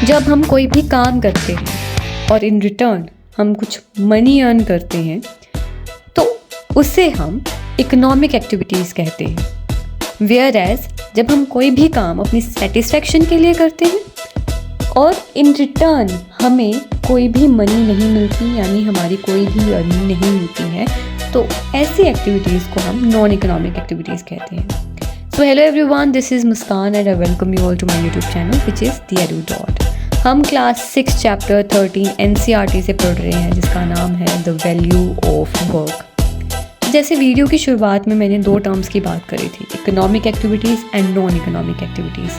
जब हम कोई भी काम करते हैं और इन रिटर्न हम कुछ मनी अर्न करते हैं तो उसे हम इकोनॉमिक एक्टिविटीज़ कहते हैं। वेयर एज जब हम कोई भी काम अपनी सेटिस्फेक्शन के लिए करते हैं और इन रिटर्न हमें कोई भी मनी नहीं मिलती, यानी हमारी कोई भी अर्निंग नहीं मिलती है, तो ऐसी एक्टिविटीज़ को हम नॉन इकोनॉमिक एक्टिविटीज़ कहते हैं। So hello everyone, this is Muskan and I welcome you all to my YouTube channel which is The Edu Dot। हम क्लास 6 चैप्टर 13 NCERT से पढ़ रहे हैं जिसका नाम है द वैल्यू ऑफ वर्क। जैसे वीडियो की शुरुआत में मैंने दो टर्म्स की बात करी थी, economic activities and non economic activities.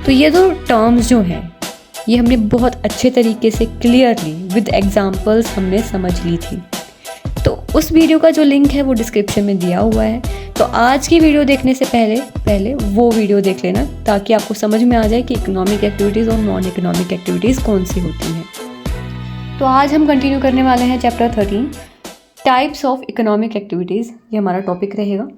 तो ये दो टर्म्स जो हैं ये हमने बहुत अच्छे तरीके से क्लियरली विद एग्जाम्पल्स हमने समझ ली थी। तो उस वीडियो का जो लिंक है वो डिस्क्रिप्शन में दिया हुआ है। तो आज की वीडियो देखने से पहले वो वीडियो देख लेना ताकि आपको समझ में आ जाए कि इकोनॉमिक एक्टिविटीज़ और नॉन इकोनॉमिक एक्टिविटीज़ कौन सी होती हैं। तो आज हम कंटिन्यू करने वाले हैं chapter 13 types of economic activities. ये हमारा टॉपिक रहेगा।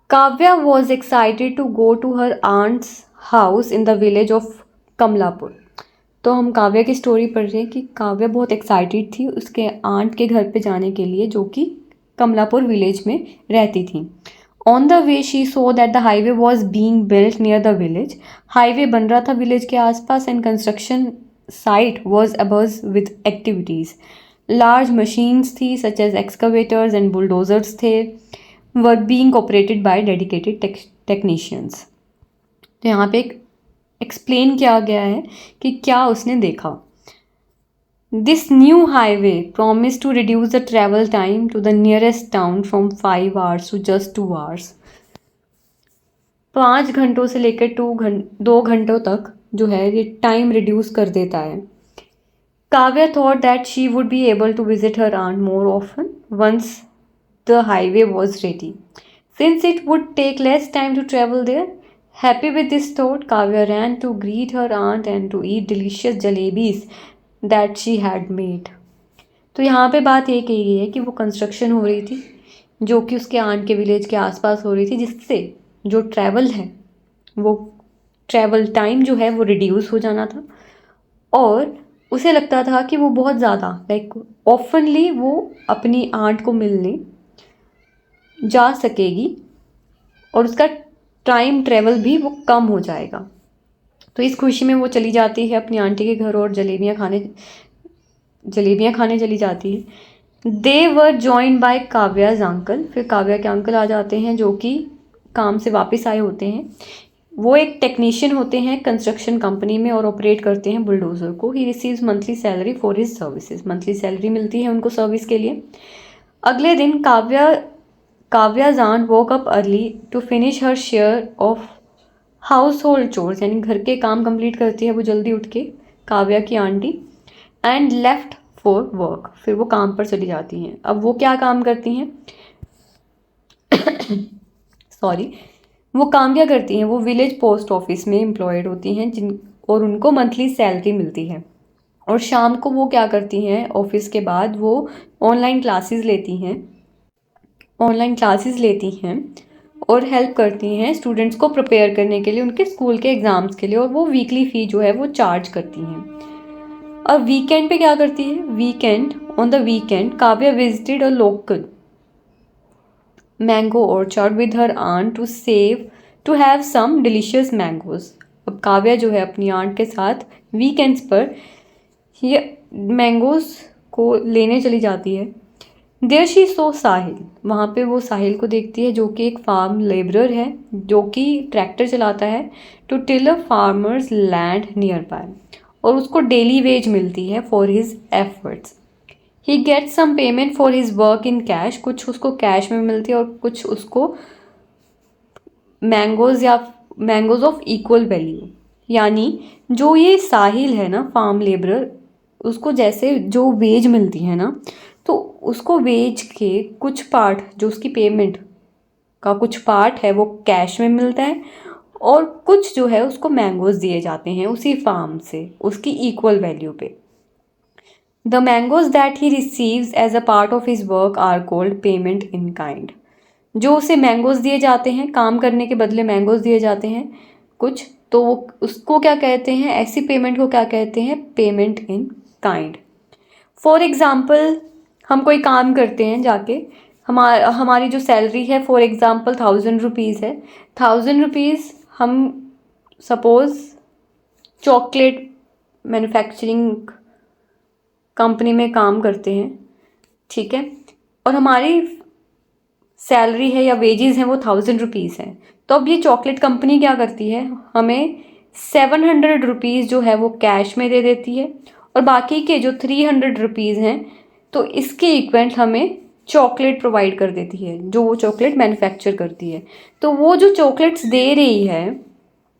Kavya was excited to go to her aunt's house in the village of Kamalapur. तो हम काव्या की स्टोरी पढ़ रहे हैं कि काव्या बहुत एक्साइटेड थी उसके आंट के घर पे जाने के लिए जो कि कमलापुर विलेज में रहती थी। On the way she saw that the highway was being built near the village. Highway बन रहा था विलेज के आसपास and construction site was abuzz with activities. Large machines थी such as excavators and bulldozers थे, were being operated by dedicated technicians. तो यहाँ पे एक्सप्लेन किया गया है कि क्या उसने देखा। This new highway promise to reduce the travel time to the nearest town from 5 hours to just 2 hours। 5 घंटों से लेकर 2 घंटों तक जो है ये टाइम रिड्यूस कर देता है। Kavya thought that she would be able to visit her aunt more often once the highway was ready, since it would take less time to travel there. Happy with this thought, Kavya ran to greet her aunt and to eat delicious jalebis that she had made। तो यहाँ पे बात ये कही गई है कि वो कंस्ट्रक्शन हो रही थी जो कि उसके आंट के विलेज के आसपास हो रही थी, जिससे जो ट्रैवल है वो ट्रैवल टाइम जो है वो रिड्यूस हो जाना था और उसे लगता था कि वो बहुत ज़्यादा ऑफनली वो अपनी आंट को मिलने जा सकेगी और उसका टाइम ट्रेवल भी वो कम हो जाएगा। तो इस खुशी में वो चली जाती है अपनी आंटी के घर और जलेबियाँ खाने चली जाती है। दे वर जॉइंड बाय काव्याज अंकल। फिर काव्या के अंकल आ जाते हैं जो कि काम से वापस आए होते हैं। वो एक टेक्नीशियन होते हैं कंस्ट्रक्शन कंपनी में और ऑपरेट करते हैं बुलडोज़र को। He receives monthly salary for his services. Monthly salary मिलती है उनको सर्विस के लिए। अगले दिन Kavya's aunt woke up early to finish her share of household chores, यानी घर के काम कंप्लीट करती है वो जल्दी उठ के काव्या की aunty, and left for work. फिर वो काम पर चली जाती हैं। अब वो क्या काम करती हैं वो काम क्या करती हैं, वो विलेज पोस्ट ऑफिस में एम्प्लॉयड होती हैं और उनको मंथली सैलरी मिलती है। और शाम को वो क्या करती हैं, ऑफिस के बाद वो ऑनलाइन क्लासेस लेती हैं और हेल्प करती हैं स्टूडेंट्स को प्रिपेयर करने के लिए उनके स्कूल के एग्ज़ाम्स के लिए, और वो वीकली फ़ी जो है वो चार्ज करती हैं। अब वीकेंड पे क्या करती है, on the weekend Kavya visited a local mango orchard with her aunt to have some delicious mangoes. अब काव्या जो है अपनी आंट के साथ वीकेंड्स पर ये मैंगोज को लेने चली जाती है। देयर शी सो साहिल। वहाँ पे वो साहिल को देखती है जो कि एक फार्म लेबरर है जो कि ट्रैक्टर चलाता है to till a farmer's land nearby, और उसको डेली वेज मिलती है for his efforts. He gets some payment for his work in cash. कुछ उसको कैश में मिलती है और कुछ उसको मैंगोज ऑफ इक्वल वैल्यू। यानी जो ये साहिल है ना फार्म लेबरर, उसको जैसे जो वेज मिलती है ना, तो उसको वेज के कुछ पार्ट जो उसकी पेमेंट का कुछ पार्ट है वो कैश में मिलता है और कुछ जो है उसको मैंगोज दिए जाते हैं उसी फार्म से उसकी इक्वल वैल्यू पे। The mangoes that he receives as a part of his work are called payment in kind. जो उसे मैंगोज दिए जाते हैं, काम करने के बदले मैंगोज दिए जाते हैं, कुछ, तो वो उसको क्या कहते हैं, ऐसी पेमेंट को क्या कहते हैं, payment in kind. For example हम कोई काम करते हैं जाके, हमारी जो सैलरी है फॉर एग्जाम्पल 1000 रुपीज़ है। 1000 रुपीज़ हम सपोज़ चॉकलेट मैन्युफैक्चरिंग कंपनी में काम करते हैं, ठीक है, और हमारी सैलरी है या वेजेस हैं वो 1000 रुपीज़ है। तो अब ये चॉकलेट कंपनी क्या करती है, हमें 700 रुपीज़ जो है वो कैश में दे देती है, और बाकी के जो 300 रुपीज़ हैं तो इसके इक्वेंट हमें चॉकलेट प्रोवाइड कर देती है, जो वो चॉकलेट मैन्युफैक्चर करती है। तो वो जो चॉकलेट्स दे रही है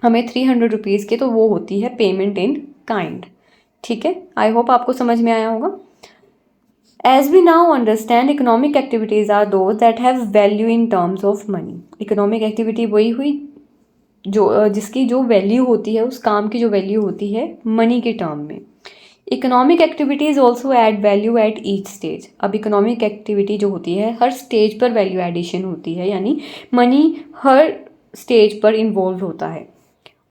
हमें 300 रुपीज़ के, तो वो होती है पेमेंट इन काइंड, ठीक है। आई होप आपको समझ में आया होगा। As we now understand, economic activities are those that have value in terms of money. Economic activity वही हुई जो जिसकी जो वैल्यू होती है, उस काम की जो वैल्यू होती है मनी के टर्म में। Economic activities also add value at each stage. अब इकोनॉमिक एक्टिविटी जो होती है हर स्टेज पर वैल्यू एडिशन होती है, यानी मनी हर स्टेज पर इन्वॉल्व होता है।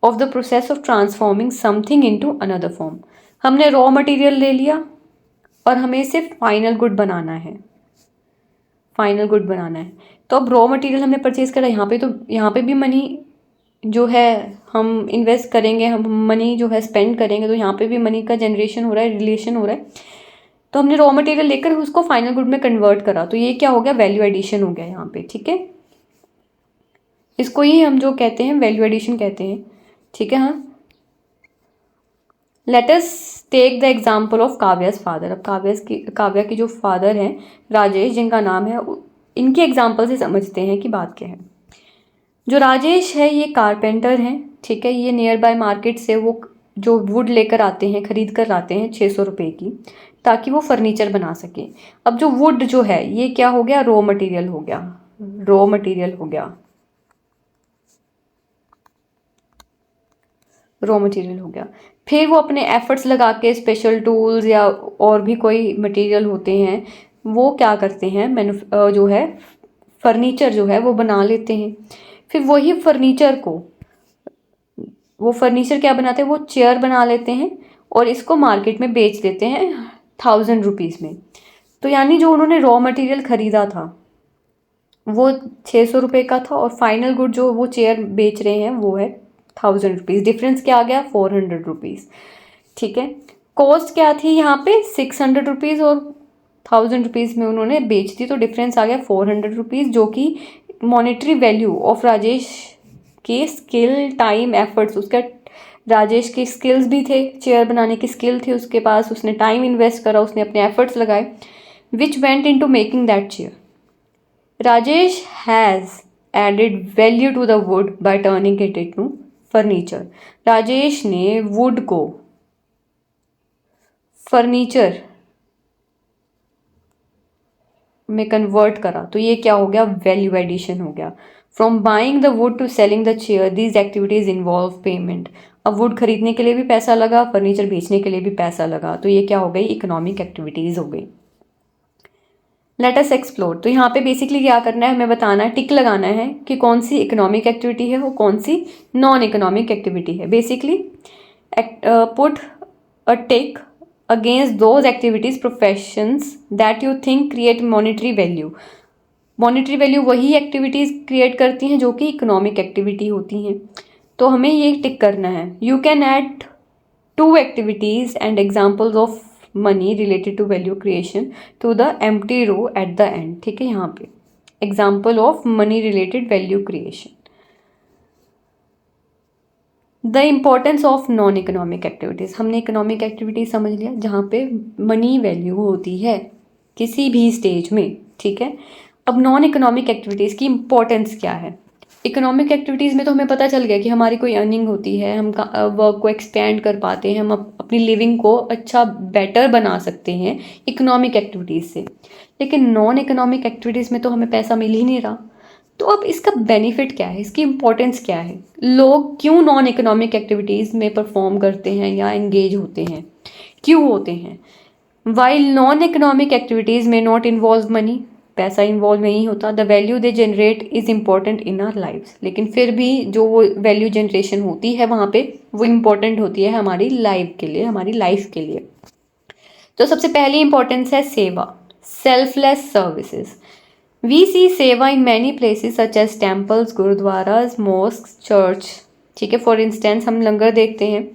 Of the process of transforming something into another form. हमने रॉ मटेरियल ले लिया और हमें सिर्फ फाइनल गुड बनाना है, फाइनल गुड बनाना है। तो अब रॉ मटेरियल हमने परचेज करा, यहाँ पे भी मनी जो है हम इन्वेस्ट करेंगे, हम मनी जो है स्पेंड करेंगे, तो यहाँ पे भी मनी का जनरेशन हो रहा है, रिलेशन हो रहा है। तो हमने रॉ मटेरियल लेकर उसको फाइनल गुड में कन्वर्ट करा, तो ये क्या हो गया, वैल्यू एडिशन हो गया यहाँ पे, ठीक है। इसको ही हम जो कहते हैं वैल्यू एडिशन कहते हैं, ठीक है। हाँ, let us take the example of Kavya's father. अब काव्या की जो फादर हैं राजेश, जिनका नाम है, इनके एग्जाम्पल से समझते हैं कि बात क्या है। जो राजेश है ये कारपेंटर हैं, ठीक है। ये नियर बाय मार्केट से वो जो वुड लेकर आते हैं, खरीद कर लाते हैं 600 रुपये की, ताकि वो फर्नीचर बना सके। अब जो वुड जो है ये क्या हो गया, रॉ मटेरियल हो गया, रॉ मटेरियल हो गया, रॉ मटेरियल हो गया। फिर वो अपने एफर्ट्स लगा के स्पेशल टूल्स या और भी कोई मटेरियल होते हैं वो क्या करते हैं, जो है फर्नीचर जो है वो बना लेते हैं। फिर वही फर्नीचर को, वो फर्नीचर क्या बनाते हैं, वो चेयर बना लेते हैं और इसको मार्केट में बेच देते हैं 1000 रुपीज़ में। तो यानी जो उन्होंने रॉ मटेरियल ख़रीदा था वो 600 रुपये का था, और फाइनल गुड जो वो चेयर बेच रहे हैं वो है 1000 रुपीज़। डिफरेंस क्या आ गया, 400 रुपीज़, ठीक है। कॉस्ट क्या थी यहाँ पे 600 रुपीज़, और 1000 रुपीज़ में उन्होंने बेच दी, तो डिफरेंस आ गया 400 रुपीज़, जो कि मॉनेटरी वैल्यू ऑफ राजेश के स्किल, टाइम, एफर्ट्स, उसका राजेश के स्किल्स भी थे, चेयर बनाने की स्किल थी उसके पास, उसने टाइम इन्वेस्ट करा, उसने अपने एफर्ट्स लगाए, which went in to making that chair. Rajesh has added value to the wood by turning it into furniture. Rajesh ने वुड को फर्नीचर में कन्वर्ट करा, तो ये क्या हो गया, वैल्यू एडिशन हो गया। From buying the wood to selling the chair, these activities involve payment. अब वुड खरीदने के लिए भी पैसा लगा, फर्नीचर बेचने के लिए भी पैसा लगा, तो ये क्या हो गई, इकोनॉमिक एक्टिविटीज हो गई। Let us explore. तो यहाँ पे बेसिकली क्या करना है, हमें बताना है, टिक लगाना है कि कौन सी इकोनॉमिक एक्टिविटी है और कौन सी नॉन इकोनॉमिक एक्टिविटी है। Basically put a tick against those activities, professions that you think create monetary value. Monetary value वही एक्टिविटीज़ क्रिएट करती हैं जो कि इकोनॉमिक एक्टिविटी होती हैं, तो हमें ये टिक करना है। You can add 2 activities and examples of money related to value creation to the empty row at the end, ठीक है। यहाँ पे example of money related value creation. The importance of non economic activities. हमने economic activities समझ लिया जहाँ पे money value होती है किसी भी स्टेज में, ठीक है। अब नॉन इकोनॉमिक एक्टिविटीज़ की इम्पोर्टेंस क्या है। इकोनॉमिक एक्टिविटीज़ में तो हमें पता चल गया कि हमारी कोई अर्निंग होती है, हम वर्क को एक्सपेंड कर पाते हैं, हम अपनी लिविंग को अच्छा बेटर बना सकते हैं इकोनॉमिक एक्टिविटीज़ से। लेकिन नॉन इकोनॉमिक एक्टिविटीज़ में तो हमें पैसा मिल ही नहीं रहा, तो अब इसका बेनिफिट क्या है, इसकी इम्पोर्टेंस क्या है, लोग क्यों नॉन इकोनॉमिक एक्टिविटीज़ में परफॉर्म करते हैं या एंगेज होते हैं, क्यों होते हैं। वाइल नॉन इकोनॉमिक एक्टिविटीज़ में नॉट इन्वॉल्व मनी, पैसा इन्वॉल्व नहीं होता, the value they generate is important in our lives, लेकिन फिर भी जो वो वैल्यू जनरेशन होती है वहाँ पे वो इम्पॉर्टेंट होती है हमारी लाइफ के लिए, हमारी लाइफ के लिए। तो सबसे पहली इंपॉर्टेंस है सेवा, selfless services. We see seva in many places such as temples, gurudwaras, mosque, church. ठीक है, फॉर इंस्टेंस हम लंगर देखते हैं,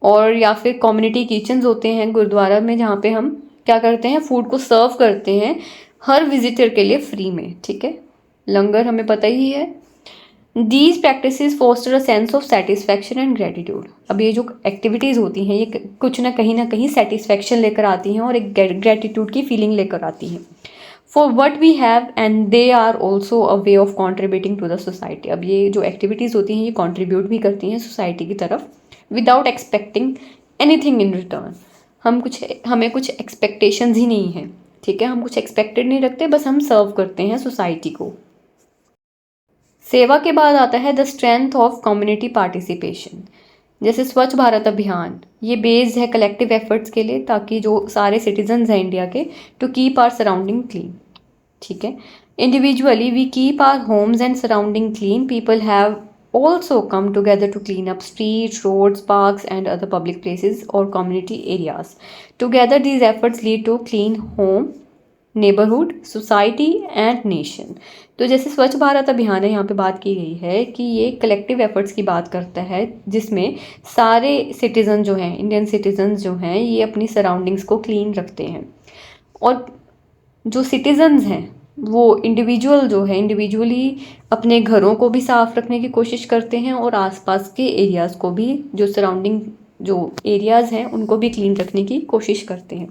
और या फिर कम्युनिटी किचन्स होते हैं गुरुद्वारा में, जहाँ पे हम क्या करते हैं, फूड को सर्व करते हैं हर विजिटर के लिए फ्री में। ठीक है, लंगर हमें पता ही है। These practices foster a sense of satisfaction and gratitude. अब ये जो एक्टिविटीज़ होती हैं ये कुछ ना कहीं सेटिस्फैक्शन लेकर आती हैं और एक ग्रेटिट्यूड की फीलिंग लेकर आती हैं for what we have, and they are also a way of contributing to the society. अब ये जो एक्टिविटीज़ होती हैं ये कॉन्ट्रीब्यूट भी करती हैं सोसाइटी की तरफ without expecting anything in return. हमें कुछ एक्सपेक्टेशंस ही नहीं है। ठीक है, हम कुछ एक्सपेक्टेड नहीं रखते, बस हम सर्व करते हैं सोसाइटी को। सेवा के बाद आता है the strength of community participation. जैसे स्वच्छ भारत अभियान, ये बेस्ड है कलेक्टिव एफर्ट्स के लिए, ताकि जो सारे सिटीजन्स हैं इंडिया के, to keep our surrounding clean. ठीक है, individually we keep our homes and surrounding clean, people have also come together to clean up streets, roads, parks and other public places or community areas. Together these efforts lead to clean home, neighborhood, society and nation. तो जैसे स्वच्छ भारत अभियान है, यहाँ पे बात की गई है कि ये कलेक्टिव एफर्ट्स की बात करता है, जिसमें सारे सिटीज़न जो हैं, इंडियन सिटीजन जो हैं, ये अपनी सराउंडिंग्स को क्लीन रखते हैं। और जो सिटीजन्स हैं वो इंडिविजुअल जो है, इंडिविजुअली अपने घरों को भी साफ़ रखने की कोशिश करते हैं और आसपास के एरियाज़ को भी, जो सराउंडिंग जो एरियाज़ हैं उनको भी क्लीन रखने की कोशिश करते हैं।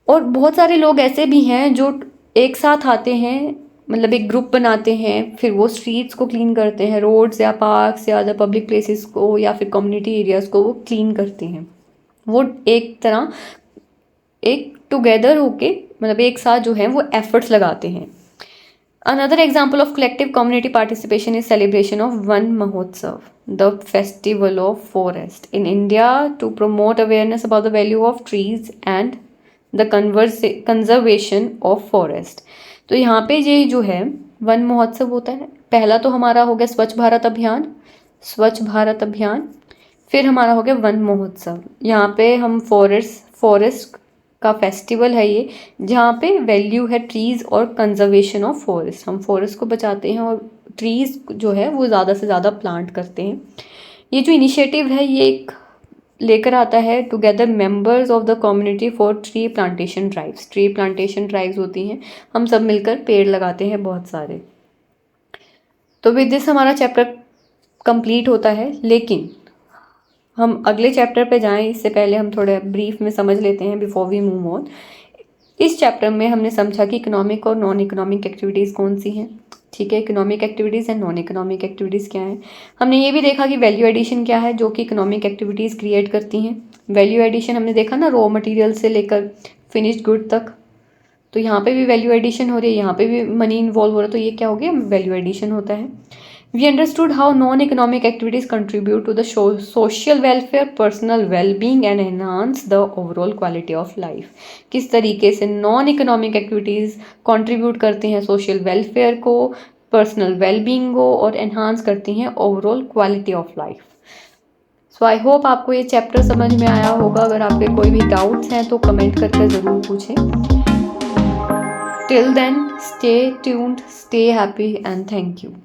और बहुत सारे लोग ऐसे भी हैं जो एक साथ आते हैं, मतलब एक ग्रुप बनाते हैं, फिर वो स्ट्रीट्स को क्लीन करते हैं, रोड्स या पार्क्स या अदर पब्लिक प्लेसेस को या फिर कम्युनिटी एरियाज़ को वो क्लीन करते हैं। वो एक टुगेदर होके, मतलब एक साथ जो है वो एफर्ट्स लगाते हैं। Another example of collective community participation is celebration of Van Mahotsav, the festival of forest in India, to promote awareness about the value of trees and the conservation of forest. तो यहाँ पे ये जो है वन महोत्सव होता है। पहला तो हमारा हो गया स्वच्छ भारत अभियान, फिर हमारा हो गया वन महोत्सव। यहाँ पे हम फॉरेस्ट का फेस्टिवल है ये, जहाँ पे वैल्यू है ट्रीज़ और कंजर्वेशन ऑफ फॉरेस्ट। हम फॉरेस्ट को बचाते हैं और ट्रीज़ जो है वो ज़्यादा से ज़्यादा प्लांट करते हैं। ये जो इनिशिएटिव है ये एक लेकर आता है together members of the community for tree plantation drives होती हैं, हम सब मिलकर पेड़ लगाते हैं बहुत सारे। तो विद दिस हमारा चैप्टर कंप्लीट होता है, लेकिन हम अगले चैप्टर पे जाएं इससे पहले हम थोड़ा ब्रीफ में समझ लेते हैं बिफोर वी मूव ऑन। इस चैप्टर में हमने समझा कि इकोनॉमिक और नॉन इकोनॉमिक एक्टिविटीज़ कौन सी हैं। ठीक है, economic activities and non economic activities क्या हैं। हमने ये भी देखा कि वैल्यू एडिशन क्या है, जो कि इकोनॉमिक एक्टिविटीज़ क्रिएट करती हैं। वैल्यू एडिशन हमने देखा ना, रॉ मटेरियल से लेकर फिनिश्ड गुड तक। तो यहाँ पे भी वैल्यू एडिशन हो रही है, यहाँ पे भी मनी इन्वॉल्व हो रहा है, तो ये क्या हो गया, वैल्यू एडिशन होता है। We understood how non-economic activities contribute to the social welfare, personal well-being and enhance the overall quality of life. किस तरीके से non-economic activities contribute करते हैं social welfare को, personal well-being को, और enhance करती हैं overall quality of life. So I hope आपको ये चैप्टर समझ में आया होगा। अगर आपके कोई भी डाउट्स हैं तो कमेंट करके ज़रूर पूछें। Till then, stay tuned, stay happy and thank you.